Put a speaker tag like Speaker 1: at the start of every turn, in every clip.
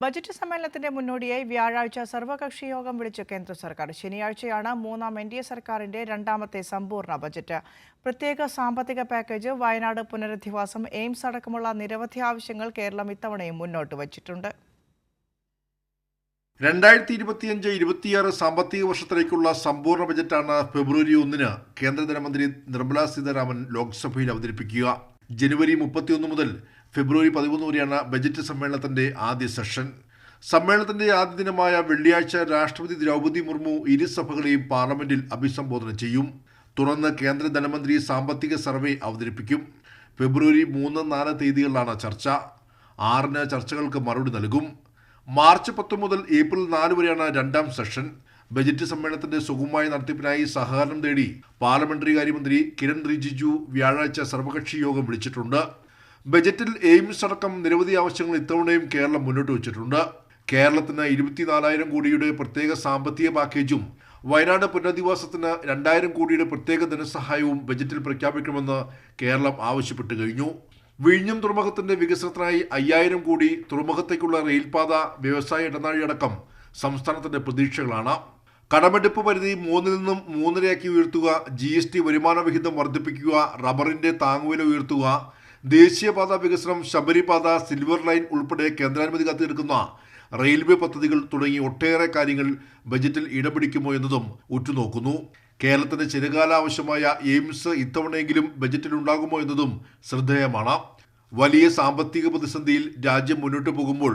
Speaker 1: Budget സമ്മേളനത്തിന്റെ മുന്നോടിയായി വ്യാഴാഴ്ച സർവകക്ഷി യോഗം വിളിച്ച കേന്ദ്ര സർക്കാർ. ശനിയാഴ്ചയാണ് മൂന്നാം എൻഡിഎ സർക്കാരിന്റെ രണ്ടാമത്തെ സമ്പൂർണ്ണ ബജറ്റ്. പ്രത്യേക സാമ്പത്തിക പാക്കേജ്, വയനാട് പുനരധിവാസം, എയിംസ് അടക്കമുള്ള നിരവധി ആവശ്യങ്ങൾ കേരളം ഇത്തവണയും മുന്നോട്ട് വച്ചിട്ടുണ്ട്.
Speaker 2: 2025-26 സാമ്പത്തിക വർഷത്തിലേക്കുള്ള സമ്പൂർണ്ണ ബജറ്റാണ് ഫെബ്രുവരി 1 കേന്ദ്ര ധനമന്ത്രി നിർമ്മലാ സീതാരാമൻ ലോക്സഭയിൽ അവതരിപ്പിക്കുക. ജനുവരി 31 മുതൽ ഫെബ്രുവരി 13 വരെയാണ് ബജറ്റ് സമ്മേളനത്തിന്റെ ആദ്യ സെഷൻ. സമ്മേളനത്തിന്റെ ആദ്യ ദിനമായ വെള്ളിയാഴ്ച രാഷ്ട്രപതി ദ്രൗപദി മുർമു ഇരുസഭകളെയും പാർലമെന്റിൽ അഭിസംബോധന ചെയ്യും. തുടർന്ന് കേന്ദ്ര ധനമന്ത്രി സാമ്പത്തിക സർവേ അവതരിപ്പിക്കും. ഫെബ്രുവരി 3-4 തീയതികളിലാണ് ചർച്ച. 6 ചർച്ചകൾക്ക് മറുപടി നൽകും. മാർച്ച് 10 മുതൽ ഏപ്രിൽ 4 വരെയാണ് രണ്ടാം സെഷൻ. ബജറ്റ് സമ്മേളനത്തിന്റെ സുഗമമായ നടത്തിപ്പിനായി സഹകരണം തേടി പാർലമെന്ററി കാര്യമന്ത്രി കിരൺ റിജിജു വ്യാഴാഴ്ച സർവകക്ഷി യോഗം വിളിച്ചിട്ടുണ്ട്. ബജറ്റിൽ എയിംസ് അടക്കം നിരവധി ആവശ്യങ്ങൾ ഇത്തവണയും കേരളം മുന്നോട്ട് വച്ചിട്ടുണ്ട്. കേരളത്തിന് 24,000 കോടിയുടെ പ്രത്യേക സാമ്പത്തിക പാക്കേജും വയനാട് പുനരധിവാസത്തിന് 2,000 കോടിയുടെ പ്രത്യേക ധനസഹായവും ബജറ്റിൽ പ്രഖ്യാപിക്കണമെന്ന് കേരളം ആവശ്യപ്പെട്ടു കഴിഞ്ഞു. വിഴിഞ്ഞം തുറമുഖത്തിന്റെ വികസനത്തിനായി 5,000 കോടി, തുറമുഖത്തേക്കുള്ള റെയിൽപാത, വ്യവസായ ഇടനാഴി അടക്കം സംസ്ഥാനത്തിന്റെ പ്രതീക്ഷകളാണ്. കടമെടുപ്പ് പരിധി 3 നിന്നും 3.5 ഉയർത്തുക, GST വരുമാന വിഹിതം വർദ്ധിപ്പിക്കുക, റബ്ബറിന്റെ താങ്ങുവില ഉയർത്തുക, ദേശീയപാത വികസനം, ശബരിപാത, സിൽവർ ലൈൻ ഉൾപ്പെടെ കേന്ദ്രാനുമതി കാത്തിരിക്കുന്ന റെയിൽവേ പദ്ധതികൾ തുടങ്ങി ഒട്ടേറെ കാര്യങ്ങൾ ബജറ്റിൽ ഇടം പിടിക്കുമോ എന്നതും ഉറ്റുനോക്കുന്നു. കേരളത്തിന്റെ ചിരകാല ആവശ്യമായ എയിംസ് ഇത്തവണയെങ്കിലും ബജറ്റിൽ ഉണ്ടാകുമോ എന്നതും ശ്രദ്ധേയമാണ്. വലിയ സാമ്പത്തിക പ്രതിസന്ധിയിൽ രാജ്യം മുന്നോട്ട് പോകുമ്പോൾ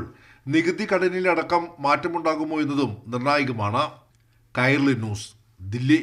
Speaker 2: നികുതി ഘടനയിലടക്കം മാറ്റമുണ്ടാകുമോ എന്നതും നിർണായകമാണ്. കൈരളി ന്യൂസ്, ദില്ലി.